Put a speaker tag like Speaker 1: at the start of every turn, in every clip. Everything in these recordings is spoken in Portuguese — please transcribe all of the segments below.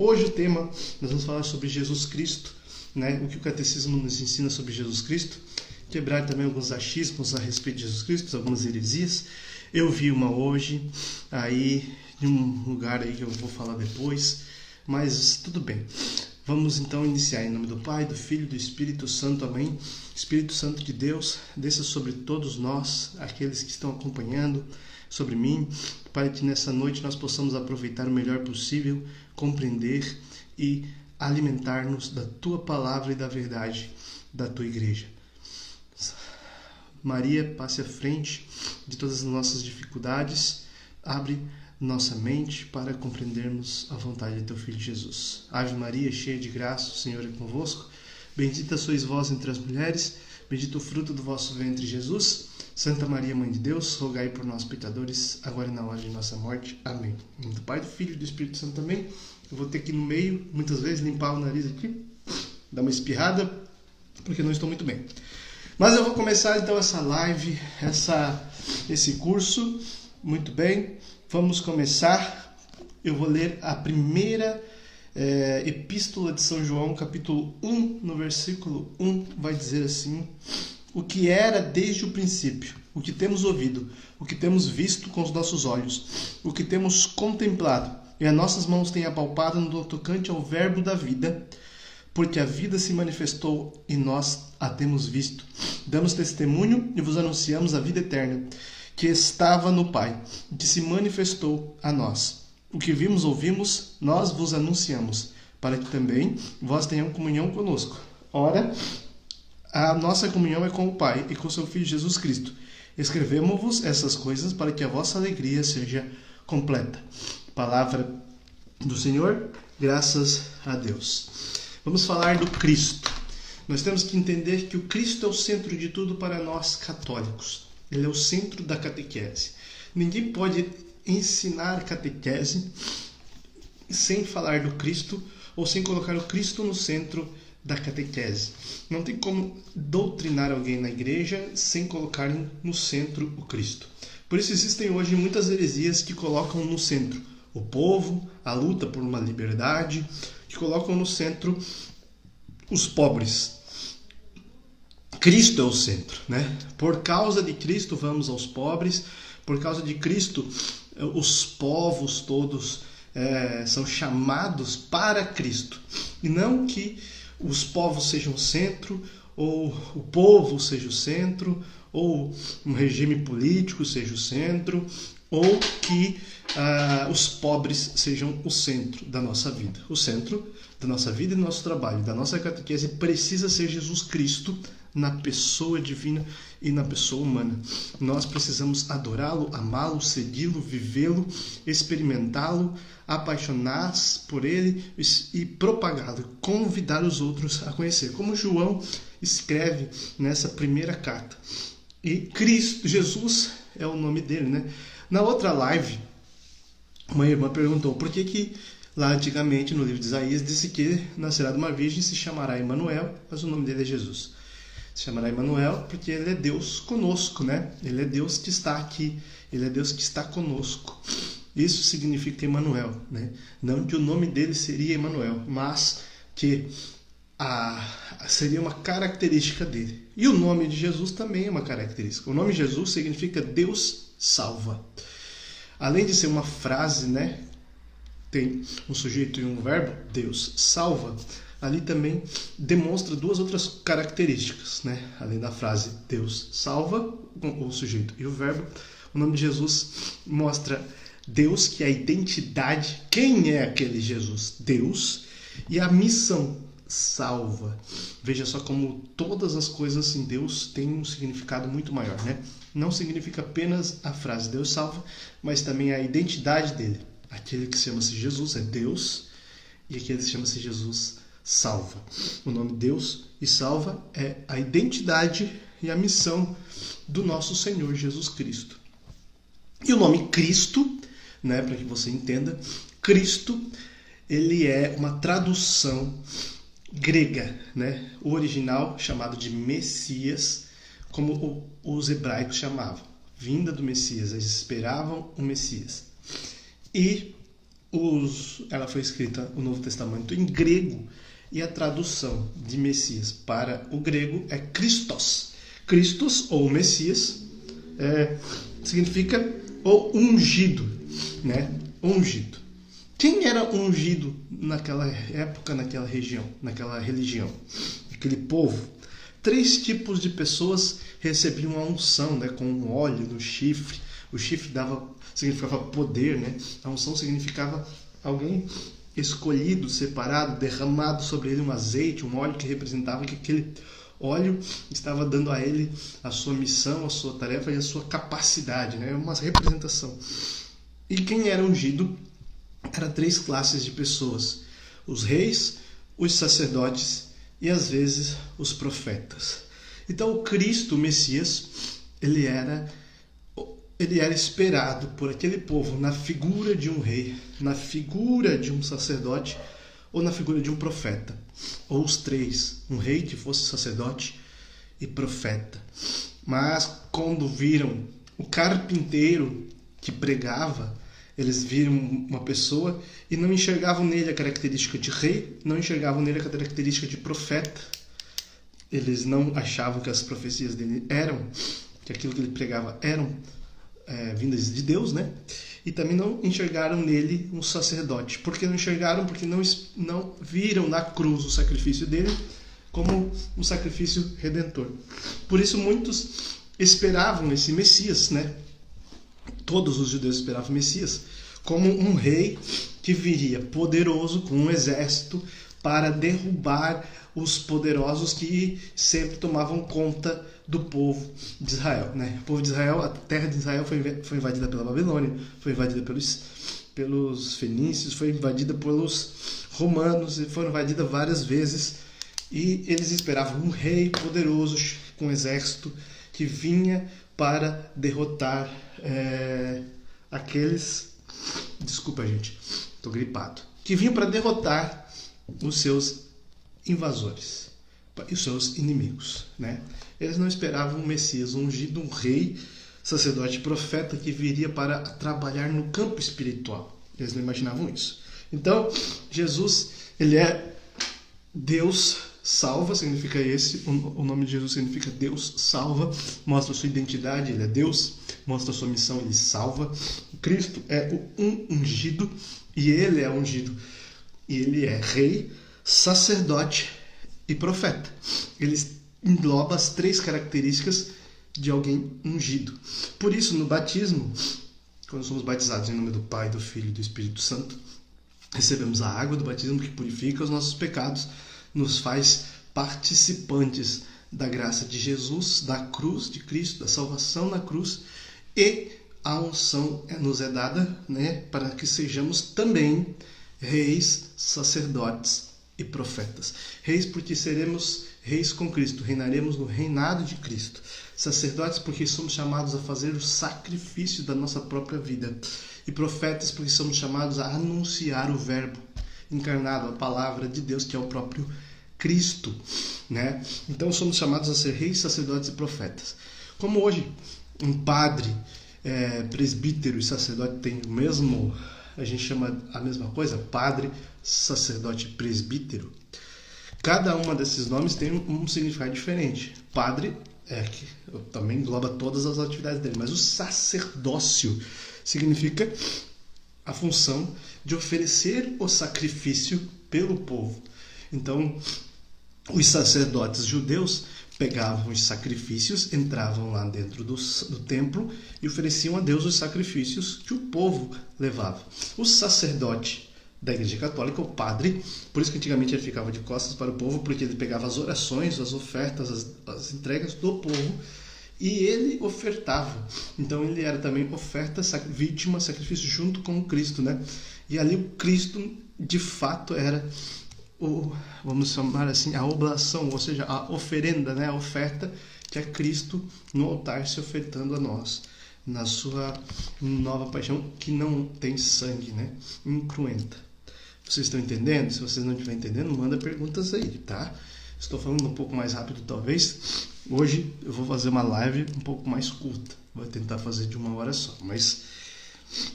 Speaker 1: Hoje o tema, nós vamos falar sobre Jesus Cristo, né? O que o Catecismo nos ensina sobre Jesus Cristo, quebrar também alguns achismos a respeito de Jesus Cristo, algumas heresias. Eu vi uma hoje, aí, em um lugar aí que eu vou falar depois, mas tudo bem. Vamos então iniciar em nome do Pai, do Filho e do Espírito Santo, amém? Espírito Santo de Deus, desça sobre todos nós, aqueles que estão acompanhando, sobre mim, para que nessa noite nós possamos aproveitar o melhor possível, compreender e alimentar-nos da Tua Palavra e da verdade da Tua Igreja. Maria, passe à frente de todas as nossas dificuldades, abre nossa mente para compreendermos a vontade de Teu Filho Jesus. Ave Maria, cheia de graça, o Senhor é convosco. Bendita sois vós entre as mulheres, bendito o fruto do vosso ventre, Jesus. Santa Maria, Mãe de Deus, rogai por nós, pecadores, agora e na hora de nossa morte. Amém. Em nome do Pai, do Filho e do Espírito Santo também. Eu vou ter que ir no meio, muitas vezes, limpar o nariz aqui, dar uma espirrada, porque não estou muito bem. Mas eu vou começar então essa live, esse curso. Muito bem, vamos começar. Eu vou ler a primeira Epístola de São João, capítulo 1, no versículo 1, vai dizer assim: o que era desde o princípio, o que temos ouvido, o que temos visto com os nossos olhos, o que temos contemplado, e as nossas mãos têm apalpado no tocante ao verbo da vida, porque a vida se manifestou e nós a temos visto. Damos testemunho e vos anunciamos a vida eterna, que estava no Pai, e que se manifestou a nós. O que vimos, ouvimos, nós vos anunciamos, para que também vós tenham comunhão conosco. Ora, a nossa comunhão é com o Pai e com o seu Filho Jesus Cristo. Escrevemos-vos essas coisas para que a vossa alegria seja completa. Palavra do Senhor, graças a Deus. Vamos falar do Cristo. Nós temos que entender que o Cristo é o centro de tudo para nós católicos. Ele é o centro da catequese. Ninguém pode ensinar catequese sem falar do Cristo ou sem colocar o Cristo no centro da catequese. Não tem como doutrinar alguém na igreja sem colocar no centro o Cristo. Por isso existem hoje muitas heresias que colocam no centro o povo, a luta por uma liberdade, que colocam no centro os pobres. Cristo é o centro, né? Por causa de Cristo vamos aos pobres, por causa de Cristo os povos todos são chamados para Cristo. E não que os povos sejam o centro, ou o povo seja o centro, ou um regime político seja o centro, ou que os pobres sejam o centro da nossa vida. O centro da nossa vida e do nosso trabalho, da nossa catequese, precisa ser Jesus Cristo na pessoa divina e na pessoa humana. Nós precisamos adorá-lo, amá-lo, segui-lo, vivê-lo, experimentá-lo, apaixonar-se por ele e propagá-lo, convidar os outros a conhecer. Como João escreve nessa primeira carta. E Cristo, Jesus é o nome dele, né? Na outra live, uma irmã perguntou por que lá antigamente no livro de Isaías disse que nascerá de uma virgem, se chamará Emanuel, mas o nome dele é Jesus. Se chamará Emanuel porque ele é Deus conosco, né? Ele é Deus que está aqui, ele é Deus que está conosco. Isso significa Emanuel, né? Não que o nome dele seria Emanuel, mas que seria uma característica dele. E o nome de Jesus também é uma característica. O nome Jesus significa Deus salva. Além de ser uma frase, né? Tem um sujeito e um verbo, Deus salva. Ali também demonstra duas outras características, né? Além da frase Deus salva, o sujeito e o verbo, o nome de Jesus mostra Deus, que é a identidade, quem é aquele Jesus? Deus, e a missão, salva. Veja só como todas as coisas em Deus têm um significado muito maior, né? Não significa apenas a frase Deus salva, mas também a identidade dele. Aquele que chama-se Jesus é Deus, e aquele que chama-se Jesus salva. O nome Deus e salva é a identidade e a missão do nosso Senhor Jesus Cristo. E o nome Cristo, né, para que você entenda, Cristo, ele é uma tradução grega, né? O original chamado de Messias, como os hebraicos chamavam, vinda do Messias, eles esperavam o Messias. E ela foi escrita, o Novo Testamento, em grego, e a tradução de Messias para o grego é Christos. Christos, ou Messias, significa o ungido, né? Ungido. Quem era ungido naquela época, naquela região, naquela religião, aquele povo? 3 tipos de pessoas recebiam a unção, né? Com um óleo no chifre. O chifre significava poder, né? A unção significava alguém escolhido, separado, derramado sobre ele um azeite, um óleo que representava que aquele óleo estava dando a ele a sua missão, a sua tarefa e a sua capacidade, né? Uma representação. E quem era ungido? Eram 3 classes de pessoas: os reis, os sacerdotes e às vezes os profetas. Então o Cristo, o Messias, ele era esperado por aquele povo na figura de um rei, na figura de um sacerdote ou na figura de um profeta, ou os 3, um rei que fosse sacerdote e profeta. Mas quando viram o carpinteiro que pregava, eles viram uma pessoa e não enxergavam nele a característica de rei, não enxergavam nele a característica de profeta. Eles não achavam que as profecias dele que aquilo que ele pregava eram vindas de Deus, né? E também não enxergaram nele um sacerdote. Por que não enxergaram? Porque não viram na cruz o sacrifício dele como um sacrifício redentor. Por isso muitos esperavam esse Messias, né? Todos os judeus esperavam o Messias como um rei que viria poderoso com um exército para derrubar os poderosos que sempre tomavam conta do povo de Israel, né? O povo de Israel, a terra de Israel foi invadida pela Babilônia, foi invadida pelos fenícios, foi invadida pelos romanos e foram invadida várias vezes. E eles esperavam um rei poderoso com um exército que vinha para derrotar aqueles... Desculpa, gente, estou gripado. Que vinham para derrotar os seus invasores e os seus inimigos, né? Eles não esperavam um Messias ungido, um rei, sacerdote e profeta que viria para trabalhar no campo espiritual. Eles não imaginavam isso. Então, Jesus, ele é Deus salva, significa o nome de Jesus significa Deus salva, mostra a sua identidade, ele é Deus, mostra a sua missão, ele salva. Cristo é o ungido, e ele é ungido, e ele é rei, sacerdote e profeta. Ele engloba as 3 características de alguém ungido. Por isso, no batismo, quando somos batizados em nome do Pai, do Filho e do Espírito Santo, recebemos a água do batismo que purifica os nossos pecados, nos faz participantes da graça de Jesus, da cruz de Cristo, da salvação na cruz, e a unção nos é dada, né, para que sejamos também reis, sacerdotes e profetas. Reis porque seremos reis com Cristo, reinaremos no reinado de Cristo. Sacerdotes porque somos chamados a fazer o sacrifício da nossa própria vida. E profetas porque somos chamados a anunciar o verbo encarnado, a palavra de Deus, que é o próprio Cristo, né? Então somos chamados a ser reis, sacerdotes e profetas. Como hoje um padre, presbítero e sacerdote tem o mesmo, a gente chama a mesma coisa, padre, sacerdote e presbítero, cada uma desses nomes tem um significado diferente. Padre que também engloba todas as atividades dele, mas o sacerdócio significa a função de oferecer o sacrifício pelo povo. Então, os sacerdotes judeus pegavam os sacrifícios, entravam lá dentro do templo e ofereciam a Deus os sacrifícios que o povo levava. O sacerdote da Igreja Católica, o padre, por isso que antigamente ele ficava de costas para o povo, porque ele pegava as orações, as ofertas, as entregas do povo e ele ofertava. Então ele era também oferta, vítima, sacrifício junto com o Cristo, né? E ali o Cristo de fato era vamos chamar assim, a oblação, ou seja, a oferenda, né? A oferta que é Cristo no altar se ofertando a nós, na sua nova paixão que não tem sangue, né? Incruenta. Vocês estão entendendo? Se vocês não estiverem entendendo, manda perguntas aí, tá? Estou falando um pouco mais rápido talvez. Hoje eu vou fazer uma live um pouco mais curta. Vou tentar fazer de 1 hora só, mas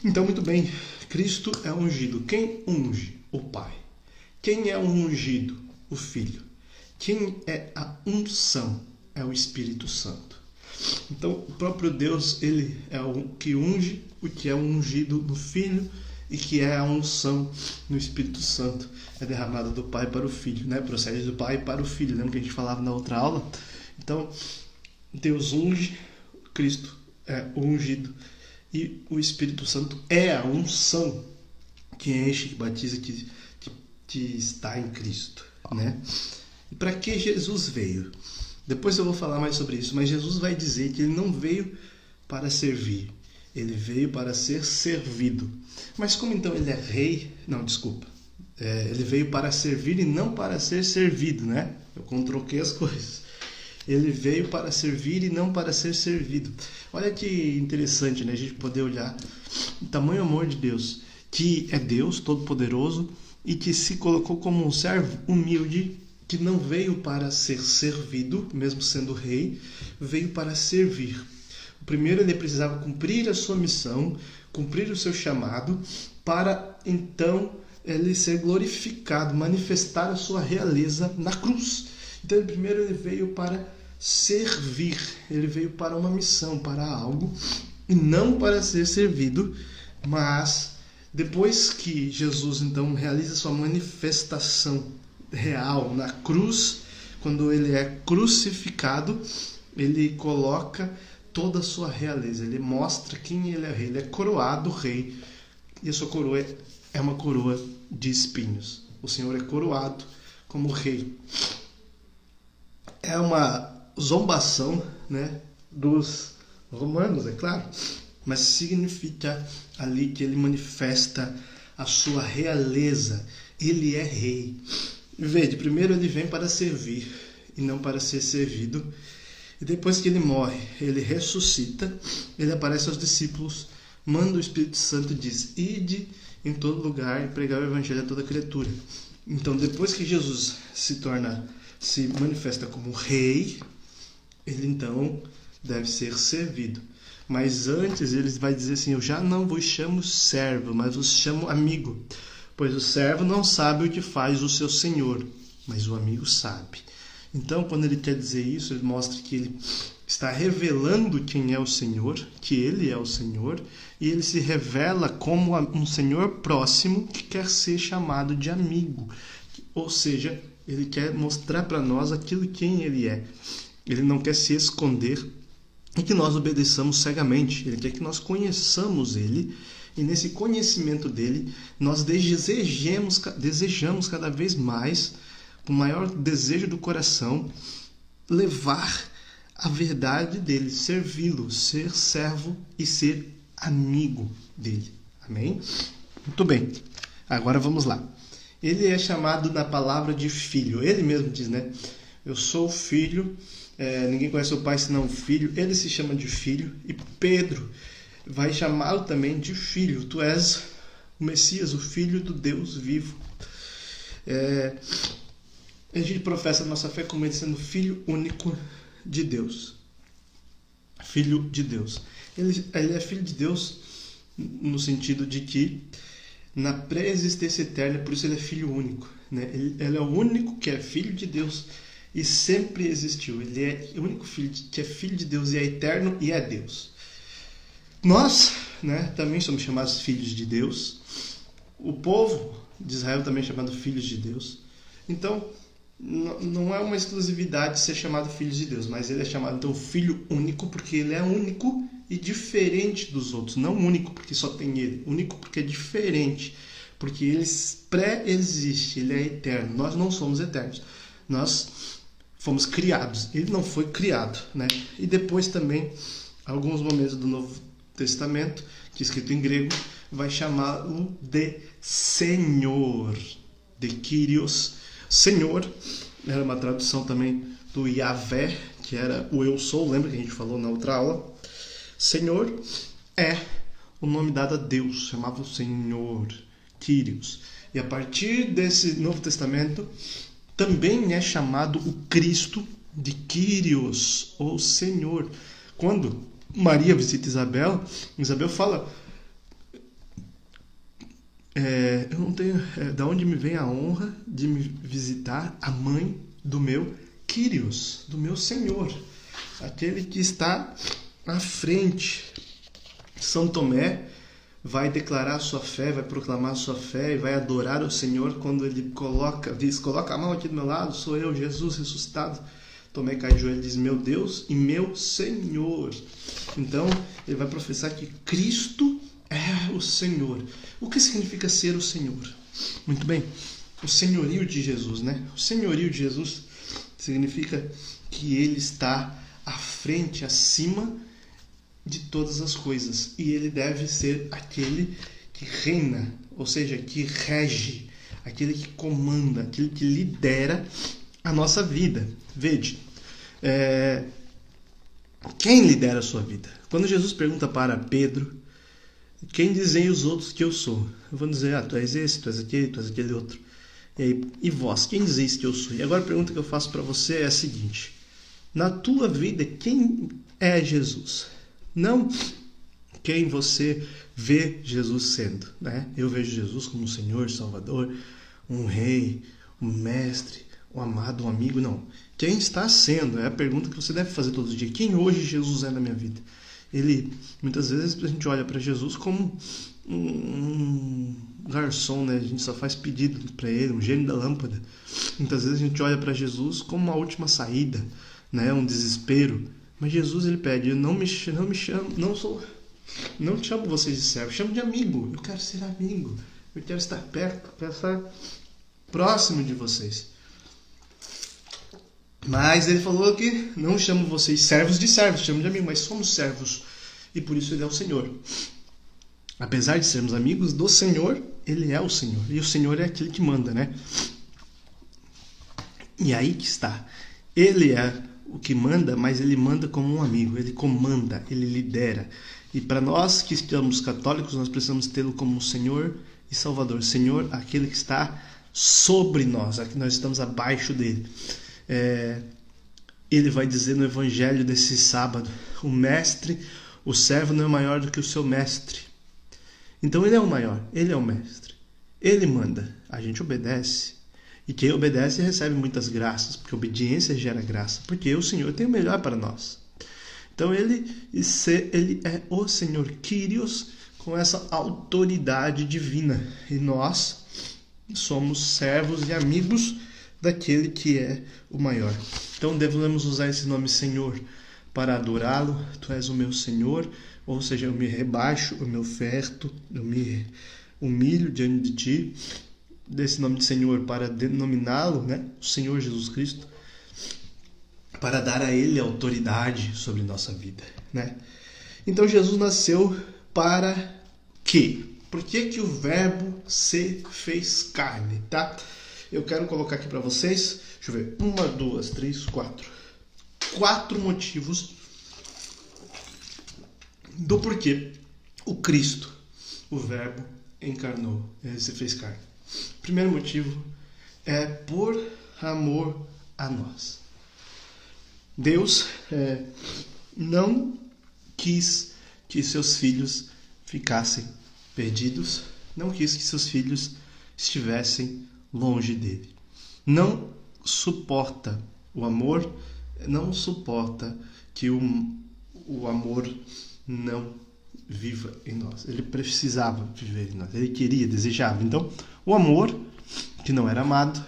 Speaker 1: Então, muito bem, Cristo é ungido. Quem unge? O Pai. Quem é o ungido? O Filho. Quem é a unção? É o Espírito Santo. Então, o próprio Deus, ele é o que unge, o que é ungido no Filho e que é a unção no Espírito Santo. É derramada do Pai para o Filho, né? Procede do Pai para o Filho. Lembra que a gente falava na outra aula? Então, Deus unge, Cristo é o ungido e o Espírito Santo é a unção que enche, que batiza, que está em Cristo, né? E para que Jesus veio? Depois eu vou falar mais sobre isso, mas Jesus vai dizer que ele não veio para servir, ele veio para ser servido. Mas como então ele é rei? Não, desculpa. Ele veio para servir e não para ser servido, né? Eu troquei as coisas. Ele veio para servir e não para ser servido. Olha que interessante, né? A gente poder olhar o tamanho amor de Deus, que é Deus Todo-Poderoso e que se colocou como um servo humilde, que não veio para ser servido, mesmo sendo rei, veio para servir. Primeiro ele precisava cumprir a sua missão, cumprir o seu chamado, para então ele ser glorificado, manifestar a sua realeza na cruz. Então primeiro ele veio para servir, ele veio para uma missão, para algo, e não para ser servido, mas depois que Jesus então realiza sua manifestação real na cruz, quando ele é crucificado, ele coloca toda a sua realeza, ele mostra quem ele é rei, ele é coroado rei, e a sua coroa é uma coroa de espinhos. O Senhor é coroado como rei. É uma zombação, né, dos romanos, é claro, mas significa ali que ele manifesta a sua realeza, ele é rei. Veja, primeiro ele vem para servir e não para ser servido. E depois que ele morre, ele ressuscita, ele aparece aos discípulos, manda o Espírito Santo e diz: ide em todo lugar e pregar o evangelho a toda criatura. Então, depois que Jesus se manifesta como rei, ele então deve ser servido. Mas antes ele vai dizer assim: eu já não vos chamo servo, mas vos chamo amigo. Pois o servo não sabe o que faz o seu senhor, mas o amigo sabe. Então, quando ele quer dizer isso, ele mostra que ele está revelando quem é o Senhor, que ele é o Senhor, e ele se revela como um Senhor próximo que quer ser chamado de amigo. Ou seja, ele quer mostrar para nós aquilo quem ele é. Ele não quer se esconder e que nós obedeçamos cegamente. Ele quer que nós conheçamos ele. E nesse conhecimento dele, nós desejamos cada vez mais, com o maior desejo do coração, levar a verdade dele, servi-lo, ser servo e ser amigo dele. Amém? Muito bem. Agora vamos lá. Ele é chamado na palavra de filho. Ele mesmo diz, né? Eu sou filho, ninguém conhece o pai senão o filho. Ele se chama de filho. E Pedro vai chamá-lo também de filho. Tu és o Messias, o filho do Deus vivo. A gente professa a nossa fé como ele sendo filho único de Deus. Filho de Deus. Ele é filho de Deus no sentido de que na pré-existência eterna, por isso ele é filho único, né? Ele é o único que é filho de Deus e sempre existiu. Ele é o único filho que é filho de Deus e é eterno e é Deus. Nós, né, também somos chamados filhos de Deus. O povo de Israel também é chamado filhos de Deus. Então, não é uma exclusividade ser chamado filho de Deus, mas ele é chamado então filho único porque ele é único e diferente dos outros. Não único porque só tem ele, único porque é diferente, porque ele pré-existe, ele é eterno. Nós não somos eternos, nós fomos criados, ele não foi criado, né? E depois também, alguns momentos do Novo Testamento, que é escrito em grego, vai chamá-lo de Senhor, de Kyrios. Senhor era uma tradução também do Yahvé, que era o eu sou, lembra que a gente falou na outra aula? Senhor é o nome dado a Deus, chamava o Senhor, Kyrios. E a partir desse Novo Testamento, também é chamado o Cristo de Kyrios, ou Senhor. Quando Maria visita Isabel, Isabel fala: eu não tenho... da onde me vem a honra de me visitar a mãe do meu Kyrios, do meu Senhor, aquele que está à frente. São Tomé vai declarar a sua fé, vai proclamar a sua fé e vai adorar o Senhor quando ele diz, coloca a mão aqui do meu lado, sou eu, Jesus ressuscitado. Tomé cai de joelho e diz, meu Deus e meu Senhor. Então, ele vai professar que Cristo é o Senhor. O que significa ser o Senhor? Muito bem, o senhorio de Jesus, né? O senhorio de Jesus significa que ele está à frente, acima de todas as coisas. E ele deve ser aquele que reina, ou seja, que rege, aquele que comanda, aquele que lidera a nossa vida. Vede, quem lidera a sua vida? Quando Jesus pergunta para Pedro, quem dizem os outros que eu sou? Eu vou dizer, tu és esse, tu és aquele outro. E vós, quem dizeis que eu sou? E agora a pergunta que eu faço para você é a seguinte: na tua vida, quem é Jesus? Não quem você vê Jesus sendo, né? Eu vejo Jesus como um Senhor, Salvador, um Rei, um Mestre, um amado, um amigo. Não. Quem está sendo é a pergunta que você deve fazer todos os dias. Quem hoje Jesus é na minha vida? Muitas vezes a gente olha para Jesus como um garçom, né? A gente só faz pedido para ele, um gênio da lâmpada. Muitas vezes a gente olha para Jesus como uma última saída, né? Um desespero. Mas Jesus, ele pede, não te chamo vocês de servo, chamo de amigo. Eu quero ser amigo, eu quero estar perto, quero estar próximo de vocês. Mas ele falou que não chamo vocês servos de servos, chamo de amigo, mas somos servos. E por isso ele é o Senhor. Apesar de sermos amigos do Senhor, ele é o Senhor. E o Senhor é aquele que manda, né? E aí que está. Ele é o que manda, mas ele manda como um amigo. Ele comanda, ele lidera. E para nós que estamos católicos, nós precisamos tê-lo como Senhor e Salvador. Senhor, aquele que está sobre nós, aqui nós estamos abaixo dele. Ele vai dizer no evangelho desse sábado, o servo não é maior do que o seu mestre. Então ele é o maior, ele é o mestre, ele manda, a gente obedece. E quem obedece recebe muitas graças, porque obediência gera graça, porque o Senhor tem o melhor para nós. Então ele é o Senhor Kyrios, com essa autoridade divina, e nós somos servos e amigos daquele que é o maior. Então devemos usar esse nome Senhor para adorá-lo. Tu és o meu Senhor, ou seja, eu me rebaixo, eu me oferto, eu me humilho diante de ti, desse nome de Senhor para denominá-lo, né, o Senhor Jesus Cristo, para dar a ele autoridade sobre nossa vida, né? Então Jesus nasceu para quê? Por que o verbo se fez carne, tá? Eu quero colocar aqui para vocês, deixa eu ver, 1, 2, 3, 4. 4 motivos do porquê o Cristo, o verbo, encarnou, ele se fez carne. O primeiro motivo é por amor a nós. Deus não quis que seus filhos ficassem perdidos, não quis que seus filhos estivessem longe dele. Não suporta o amor, não suporta que o amor não viva em nós. Ele precisava viver em nós, ele queria, desejava. Então, o amor, que não era amado,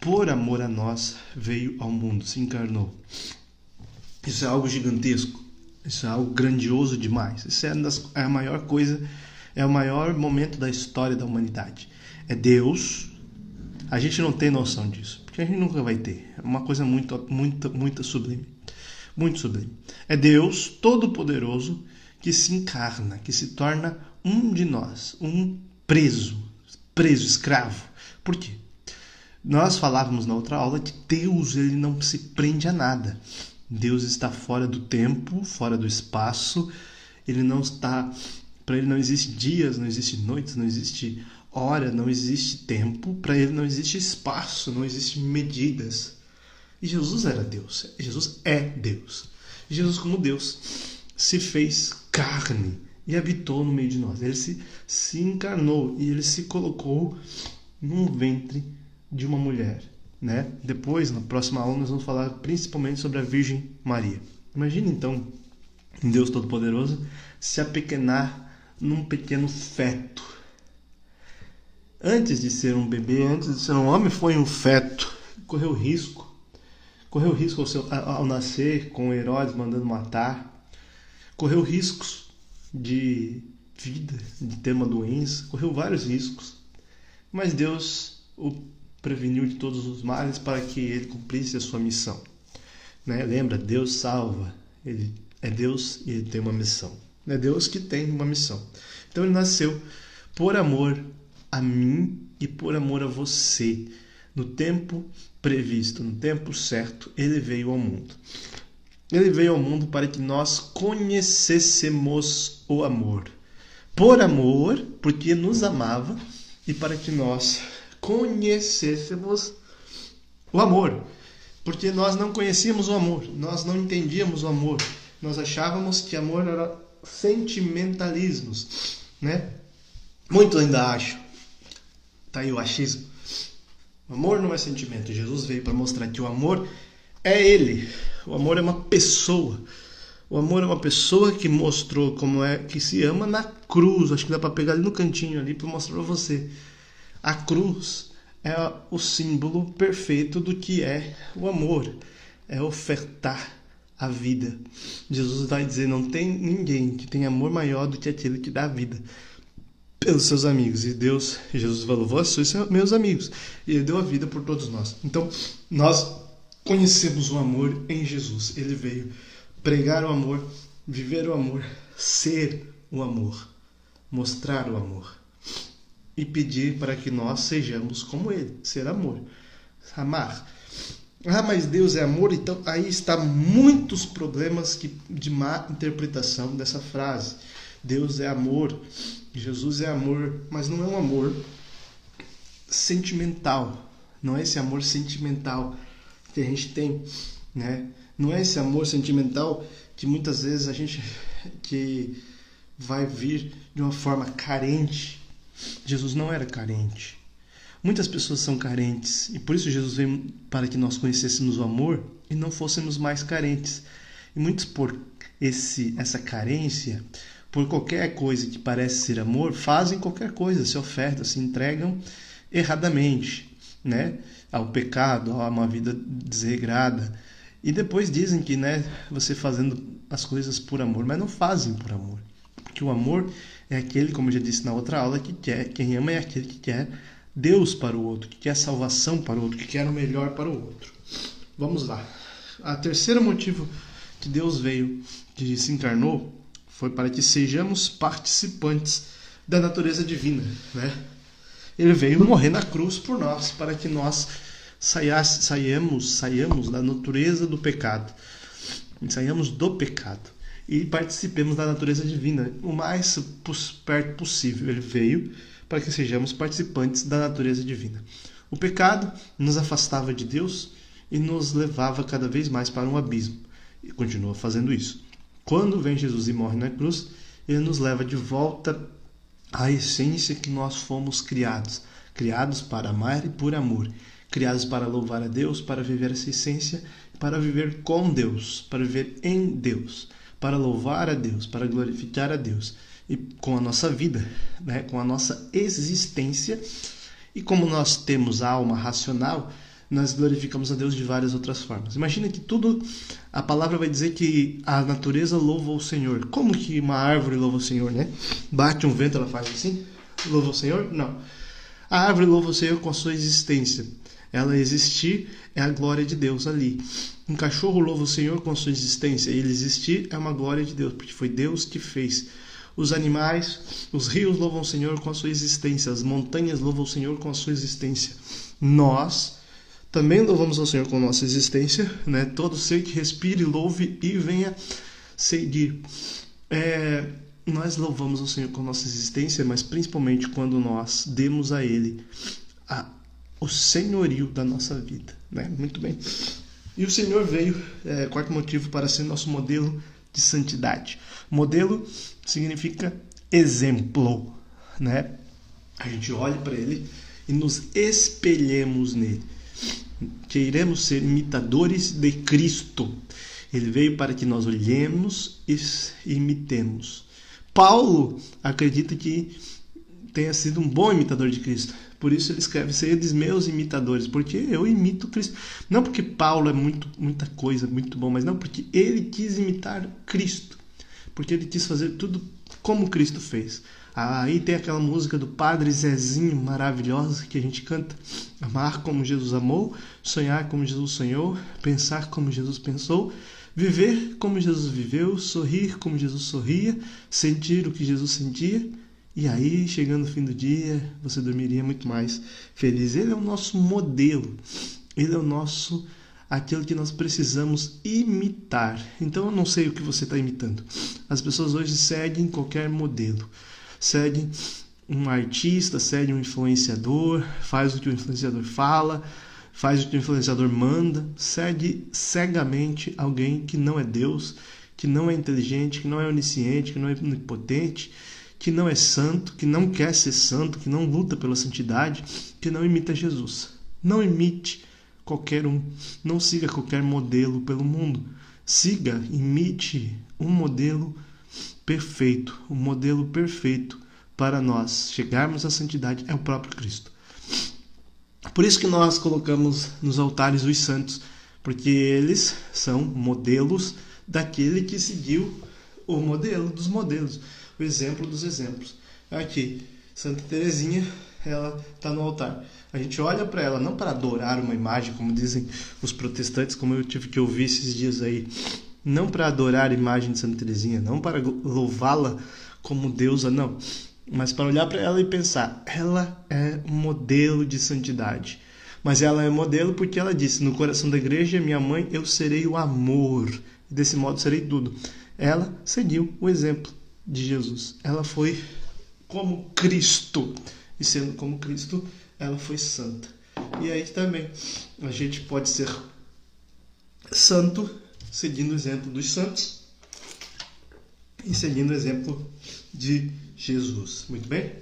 Speaker 1: por amor a nós, veio ao mundo, se encarnou. Isso é algo gigantesco, isso é algo grandioso demais. Isso é a maior coisa, é o maior momento da história da humanidade. É Deus. A gente não tem noção disso, porque a gente nunca vai ter. É uma coisa muito sublime. Muito sublime. É Deus Todo-Poderoso que se encarna, que se torna um de nós, um preso, escravo. Por quê? Nós falávamos na outra aula que Deus, ele não se prende a nada. Deus está fora do tempo, fora do espaço. Ele não está... Para ele não existe dias, não existe noites, não existe hora, não existe tempo. Para ele não existe espaço, não existe medidas. E Jesus era Deus. Jesus é Deus. Jesus, como Deus, se fez carne e habitou no meio de nós. Ele se encarnou e ele se colocou num ventre de uma mulher, né? Depois, na próxima aula, nós vamos falar principalmente sobre a Virgem Maria. Imagine então um Deus Todo-Poderoso se apequenar num pequeno feto. Antes de ser um bebê, antes de ser um homem, foi um feto. Correu risco ao nascer, com Herodes mandando matar. Correu riscos de vida, de ter uma doença. Correu vários riscos. Mas Deus o preveniu de todos os males para que ele cumprisse a sua missão. Né? Lembra, Deus salva. Ele é Deus e ele tem uma missão. É Deus que tem uma missão. Então ele nasceu por amor a mim e por amor a você. No tempo previsto, no tempo certo, ele veio ao mundo. Ele veio ao mundo para que nós conhecêssemos o amor. Por amor, porque nos amava, e para que nós conhecêssemos o amor. Porque nós não conhecíamos o amor, nós não entendíamos o amor. Nós achávamos que amor era sentimentalismos, né? Muitos ainda acham. Tá aí o achismo. O amor não é sentimento. Jesus veio para mostrar que o amor é Ele. O amor é uma pessoa. O amor é uma pessoa que mostrou como é que se ama na cruz. Acho que dá para pegar ali no cantinho ali para mostrar para você. A cruz é o símbolo perfeito do que é o amor. É ofertar a vida. Jesus vai dizer, não tem ninguém que tenha amor maior do que aquele que dá a vida pelos seus amigos. E Jesus falou, vós sois meus amigos. E ele deu a vida por todos nós. Então, nós conhecemos o amor em Jesus. Ele veio pregar o amor, viver o amor, ser o amor, mostrar o amor. E pedir para que nós sejamos como ele, ser amor, amar. Ah, mas Deus é amor, então aí está muitos problemas de má interpretação dessa frase. Deus é amor, Jesus é amor, mas não é um amor sentimental. Não é esse amor sentimental que a gente tem, né? Não é esse amor sentimental que muitas vezes a gente que vai vir de uma forma carente. Jesus não era carente. Muitas pessoas são carentes e por isso Jesus veio para que nós conhecêssemos o amor e não fôssemos mais carentes. E muitos por essa carência, por qualquer coisa que parece ser amor, fazem qualquer coisa, se ofertam, se entregam erradamente, né? Ao pecado, a uma vida desregrada. E depois dizem que, né, você fazendo as coisas por amor, mas não fazem por amor. Porque o amor é aquele, como eu já disse na outra aula, que quer, quem ama é aquele que quer Deus para o outro, que quer salvação para o outro, que quer o melhor para o outro. Vamos lá. A terceiro motivo que Deus veio, que se encarnou, foi para que sejamos participantes da natureza divina, né? Ele veio morrer na cruz por nós, para que nós saiamos da natureza do pecado, saiamos do pecado e participemos da natureza divina o mais perto possível. Ele veio para que sejamos participantes da natureza divina. O pecado nos afastava de Deus e nos levava cada vez mais para um abismo. E continua fazendo isso. Quando vem Jesus e morre na cruz, ele nos leva de volta à essência que nós fomos criados. Criados para amar e por amor. Criados para louvar a Deus, para viver essa essência, para viver com Deus, para viver em Deus, para louvar a Deus, para glorificar a Deus. E com a nossa vida, né, com a nossa existência, e como nós temos a alma racional, nós glorificamos a Deus de várias outras formas. Imagina que a palavra vai dizer que a natureza louva o Senhor. Como que uma árvore louva o Senhor, né? Bate um vento, ela faz assim? Louva o Senhor? Não. A árvore louva o Senhor com a sua existência. Ela existir é a glória de Deus ali. Um cachorro louva o Senhor com a sua existência. Ele existir é uma glória de Deus, porque foi Deus que fez. Os animais, os rios louvam o Senhor com a sua existência. As montanhas louvam o Senhor com a sua existência. Nós também louvamos ao Senhor com a nossa existência, né? Todo ser que respire, louve e venha seguir. Nós louvamos ao Senhor com a nossa existência, mas principalmente quando nós demos a Ele o senhorio da nossa vida, né? Muito bem. E o Senhor veio, quarto motivo, para ser nosso modelo de santidade. Modelo significa exemplo, né? A gente olha para ele e nos espelhemos nele. Queremos ser imitadores de Cristo. Ele veio para que nós olhemos e imitemos. Paulo acredita que tenha sido um bom imitador de Cristo. Por isso ele escreve: sereis meus imitadores, porque eu imito Cristo. Não porque Paulo é muita coisa, muito bom, mas não, porque ele quis imitar Cristo. Porque ele quis fazer tudo como Cristo fez. Aí tem aquela música do Padre Zezinho maravilhosa que a gente canta: amar como Jesus amou, sonhar como Jesus sonhou, pensar como Jesus pensou, viver como Jesus viveu, sorrir como Jesus sorria, sentir o que Jesus sentia. E aí, chegando no fim do dia, você dormiria muito mais feliz. Ele é o nosso modelo. Ele é aquilo que nós precisamos imitar. Então eu não sei o que você está imitando. As pessoas hoje seguem qualquer modelo. Seguem um artista, seguem um influenciador, faz o que o influenciador fala, faz o que o influenciador manda, segue cegamente alguém que não é Deus, que não é inteligente, que não é onisciente, que não é onipotente, que não é santo, que não quer ser santo, que não luta pela santidade, que não imita Jesus. Não imite qualquer um, não siga qualquer modelo pelo mundo. Siga, imite um modelo perfeito. O modelo perfeito para nós chegarmos à santidade é o próprio Cristo. Por isso que nós colocamos nos altares os santos, porque eles são modelos daquele que seguiu o modelo dos modelos, o exemplo dos exemplos. Aqui, Santa Teresinha, ela está no altar. A gente olha para ela não para adorar uma imagem, como dizem os protestantes, como eu tive que ouvir esses dias aí. Não para adorar a imagem de Santa Teresinha, não para louvá-la como deusa, não. Mas para olhar para ela e pensar: ela é um modelo de santidade. Mas ela é modelo porque ela disse: no coração da igreja, minha mãe, eu serei o amor. E desse modo serei tudo. Ela seguiu o exemplo de Jesus. Ela foi como Cristo. E sendo como Cristo, ela foi santa. E aí também a gente pode ser santo seguindo o exemplo dos santos e seguindo o exemplo de Jesus. Muito bem?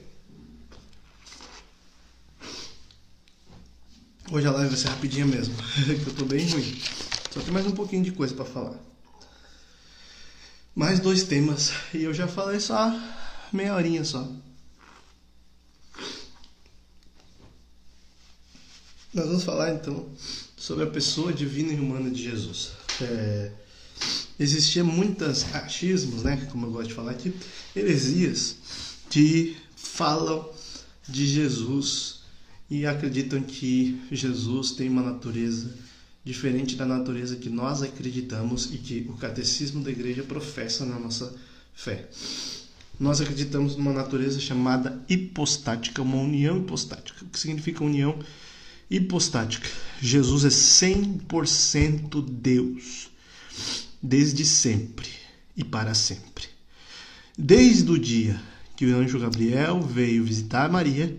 Speaker 1: Hoje a live vai ser rapidinha mesmo, que eu tô bem ruim. Só tem mais um pouquinho de coisa para falar. Mais 2 temas e eu já falei só meia horinha só. Nós vamos falar então sobre a pessoa divina e humana de Jesus. Existiam muitos achismos, né, como eu gosto de falar aqui, heresias, que falam de Jesus e acreditam que Jesus tem uma natureza diferente da natureza que nós acreditamos e que o catecismo da igreja professa na nossa fé. Nós acreditamos numa natureza chamada hipostática, uma união hipostática. O que significa união hipostática? Jesus é 100% Deus, desde sempre e para sempre. Desde o dia que o anjo Gabriel veio visitar Maria,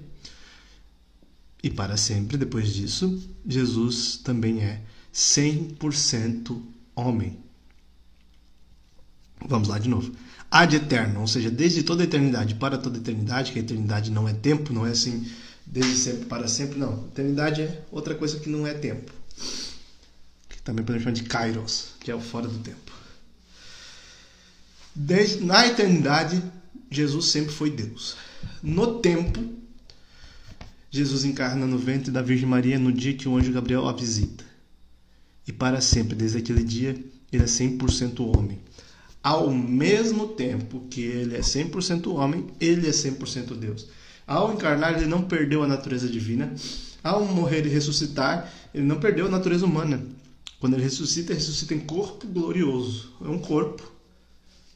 Speaker 1: e para sempre depois disso, Jesus também é 100% homem. Vamos lá de novo. Ad eterno, ou seja, desde toda a eternidade para toda a eternidade, que a eternidade não é tempo, não é assim, desde sempre para sempre, não. Eternidade é outra coisa que não é tempo. Que também podemos chamar de kairos, que é o fora do tempo. Na eternidade, Jesus sempre foi Deus. No tempo, Jesus encarna no ventre da Virgem Maria no dia que o anjo Gabriel a visita. E para sempre, desde aquele dia, ele é 100% homem. Ao mesmo tempo que ele é 100% homem, ele é 100% Deus. Ao encarnar, ele não perdeu a natureza divina. Ao morrer e ressuscitar, ele não perdeu a natureza humana. Quando ele ressuscita em corpo glorioso. É um corpo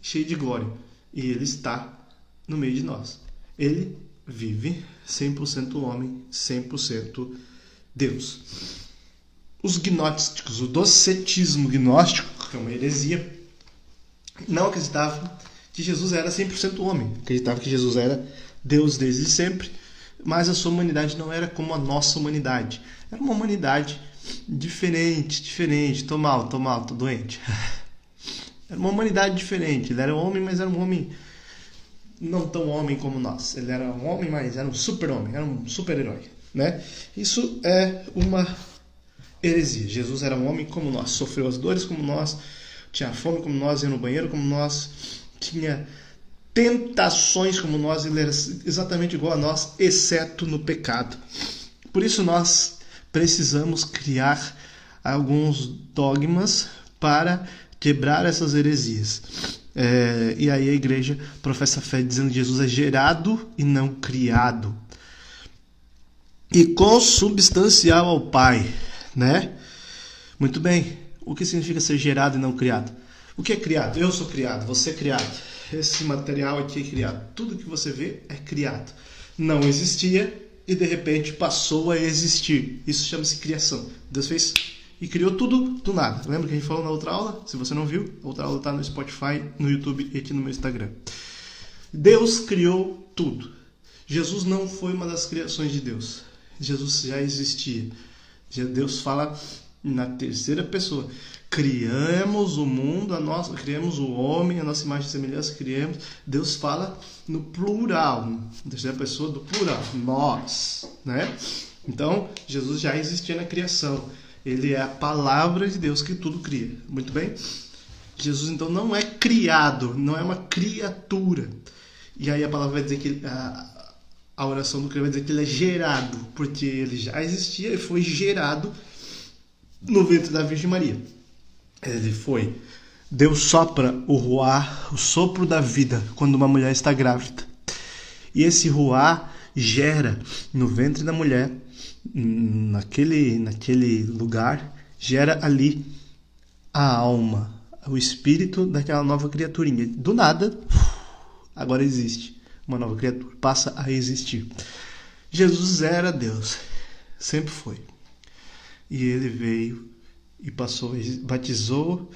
Speaker 1: cheio de glória. E ele está no meio de nós. Ele vive 100% homem, 100% Deus. Os gnósticos, o docetismo gnóstico, que é uma heresia, não acreditavam que Jesus era 100% homem. Acreditavam que Jesus era Deus desde sempre, mas a sua humanidade não era como a nossa humanidade. Era uma humanidade diferente. Tô mal, tô doente. Era uma humanidade diferente. Ele era um homem, mas era um homem não tão homem como nós. Ele era um homem, mas era um super-homem, era um super-herói, né? Isso é uma heresia. Jesus era um homem como nós, sofreu as dores como nós, tinha fome como nós, ia no banheiro como nós, tinha tentações como nós, ele era exatamente igual a nós, exceto no pecado. Por isso nós precisamos criar alguns dogmas para quebrar essas heresias. E aí a igreja professa a fé dizendo que Jesus é gerado e não criado. E consubstancial ao Pai, né? Muito bem. O que significa ser gerado e não criado? O que é criado? Eu sou criado, você é criado. Esse material aqui é criado. Tudo que você vê é criado. Não existia e de repente passou a existir. Isso chama-se criação. Deus fez e criou tudo do nada. Lembra que a gente falou na outra aula? Se você não viu, a outra aula está no Spotify, no YouTube e aqui no meu Instagram. Deus criou tudo. Jesus não foi uma das criações de Deus. Jesus já existia. Deus fala na terceira pessoa. Criamos o mundo, criamos o homem, a nossa imagem e semelhança, criamos. Deus fala no plural, na terceira pessoa do plural, nós, né? Então, Jesus já existia na criação. Ele é a palavra de Deus que tudo cria. Muito bem? Jesus, então, não é criado, não é uma criatura. E aí a palavra vai dizer que a oração do crente vai dizer que ele é gerado, porque ele já existia e foi gerado no ventre da Virgem Maria. Ele foi. Deus sopra o ruá, o sopro da vida, quando uma mulher está grávida. E esse ruá gera no ventre da mulher, naquele lugar, gera ali a alma, o espírito daquela nova criaturinha. Do nada, agora existe uma nova criatura, passa a existir. Jesus era Deus, sempre foi. E ele veio e passou, batizou.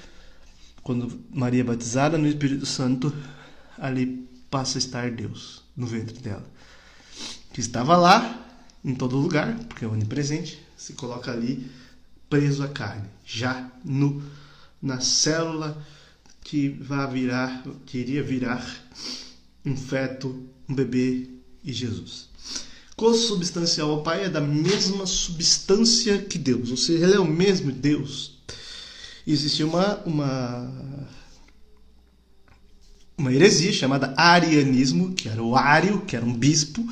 Speaker 1: Quando Maria é batizada no Espírito Santo, ali passa a estar Deus no ventre dela, que estava lá em todo lugar, porque é onipresente, se coloca ali preso à carne, já na célula que iria virar um feto, um bebê e Jesus. Consubstancial ao Pai é da mesma substância que Deus, ou seja, ele é o mesmo Deus. Existia uma heresia chamada arianismo, que era o Ário, que era um bispo,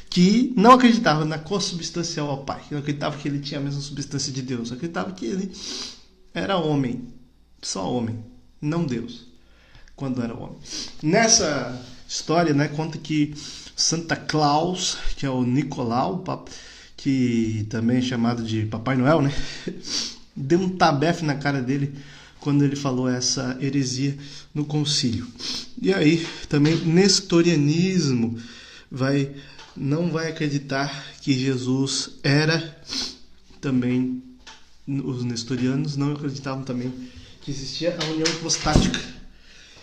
Speaker 1: que não acreditava na consubstancial ao Pai, que não acreditava que ele tinha a mesma substância de Deus, acreditava que ele era homem, só homem, não Deus, quando era homem. Nessa história, né, conta que Santa Claus, que é o Nicolau, que também é chamado de Papai Noel, né, deu um tabefe na cara dele quando ele falou essa heresia no concílio. E aí também nestorianismo não vai acreditar que Jesus era também. Os nestorianos não acreditavam também que existia a união hipostática.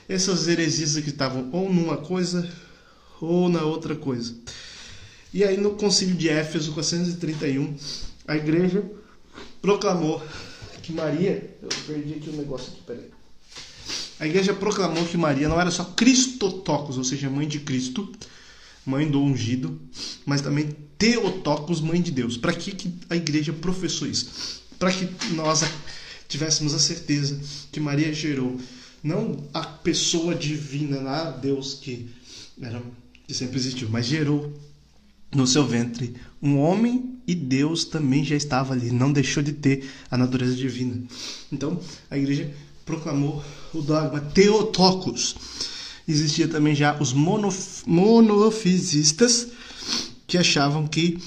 Speaker 1: Essas heresias acreditavam ou numa coisa ou na outra coisa. E aí no concílio de Éfeso, 431, a igreja proclamou que Maria... Eu perdi aqui um negócio aqui, peraí. A igreja proclamou que Maria não era só Christotokos, ou seja, mãe de Cristo, mãe do ungido, mas também Theotokos, mãe de Deus. Para que a igreja professou isso? Para que nós tivéssemos a certeza que Maria gerou não a pessoa divina lá, Deus que sempre existiu, mas gerou no seu ventre um homem, e Deus também já estava ali, não deixou de ter a natureza divina. Então a igreja proclamou o dogma Theotokos. Existia também já os monofisistas, que achavam que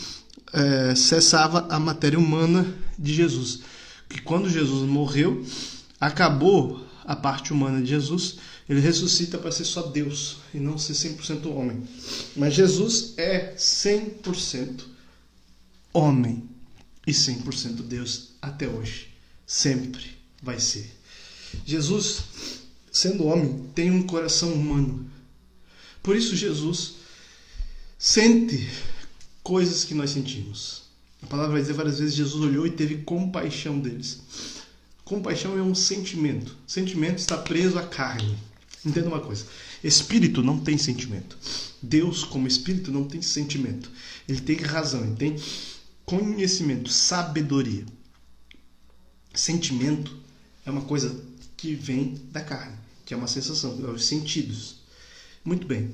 Speaker 1: cessava a matéria humana de Jesus, que quando Jesus morreu, acabou a parte humana de Jesus, ele ressuscita para ser só Deus e não ser 100% homem. Mas Jesus é 100% homem e 100% Deus até hoje. Sempre vai ser. Jesus, sendo homem, tem um coração humano. Por isso Jesus sente coisas que nós sentimos. A palavra vai dizer várias vezes, Jesus olhou e teve compaixão deles. Compaixão é um sentimento. Sentimento está preso à carne. Entenda uma coisa. Espírito não tem sentimento. Deus, como espírito, não tem sentimento. Ele tem razão, ele tem conhecimento, sabedoria. Sentimento é uma coisa que vem da carne, que é uma sensação, é os sentidos. Muito bem.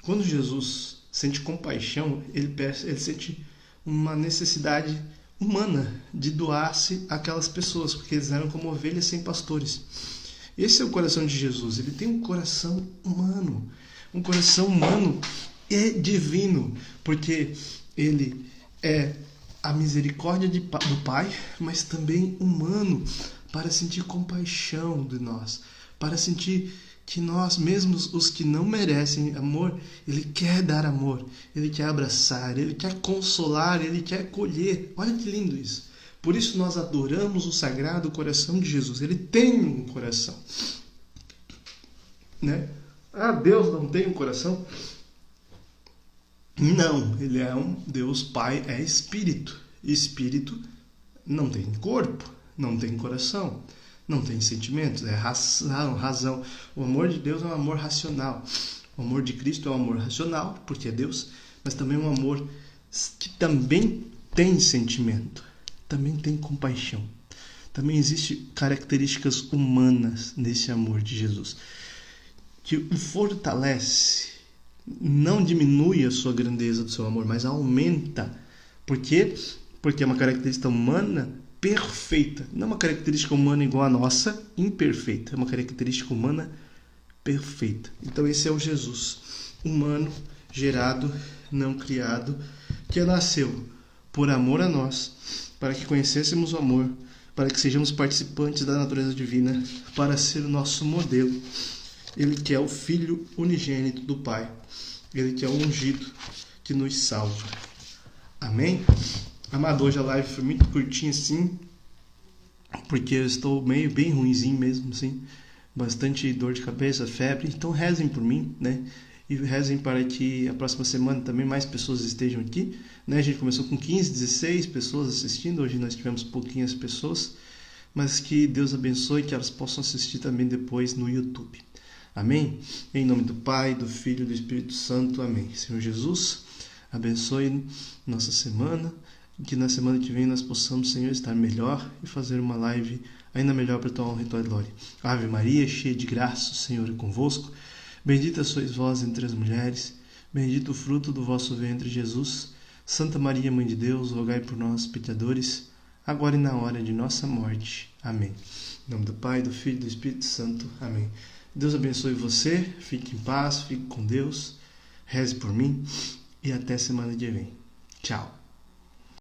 Speaker 1: Quando Jesus sente compaixão, ele sente uma necessidade humana de doar-se àquelas pessoas, porque eles eram como ovelhas sem pastores. Esse é o coração de Jesus. Ele tem um coração humano. Um coração humano e divino, porque ele é a misericórdia do Pai, mas também humano, para sentir compaixão de nós, para sentir que nós mesmos, os que não merecem amor, Ele quer dar amor, Ele quer abraçar, Ele quer consolar, Ele quer acolher. Olha que lindo isso. Por isso nós adoramos o Sagrado Coração de Jesus. Ele tem um coração. Né? Ah, Deus não tem um coração? Não, Ele é um Deus Pai, é Espírito. Espírito não tem corpo, não tem coração, não tem sentimentos, é razão. O amor de Deus é um amor racional. O amor de Cristo é um amor racional, porque é Deus, mas também um amor que também tem sentimento, também tem compaixão. Também existem características humanas nesse amor de Jesus, que o fortalece, não diminui a sua grandeza do seu amor, mas aumenta. Por quê? Porque é uma característica humana perfeita. Não é uma característica humana igual a nossa, imperfeita. É uma característica humana perfeita. Então esse é o Jesus humano, gerado, não criado, que nasceu por amor a nós, para que conhecêssemos o amor, para que sejamos participantes da natureza divina, para ser o nosso modelo. Ele que é o Filho unigênito do Pai. Ele que é o ungido que nos salva. Amém? Amado, hoje a live foi muito curtinha assim, porque eu estou bem ruinzinho mesmo, assim, bastante dor de cabeça, febre. Então rezem por mim, né? E rezem para que a próxima semana também mais pessoas estejam aqui, né? A gente começou com 15, 16 pessoas assistindo, hoje nós tivemos pouquinhas pessoas, mas que Deus abençoe, que elas possam assistir também depois no YouTube. Amém? Em nome do Pai, do Filho e do Espírito Santo. Amém. Senhor Jesus, abençoe nossa semana, que na semana que vem nós possamos, Senhor, estar melhor e fazer uma live ainda melhor para a tua honra e tua glória. Ave Maria, cheia de graça, o Senhor é convosco. Bendita sois vós entre as mulheres, bendito o fruto do vosso ventre, Jesus. Santa Maria, Mãe de Deus, rogai por nós, pecadores, agora e na hora de nossa morte. Amém. Em nome do Pai, do Filho e do Espírito Santo. Amém. Deus abençoe você, fique em paz, fique com Deus, reze por mim e até semana que vem. Tchau.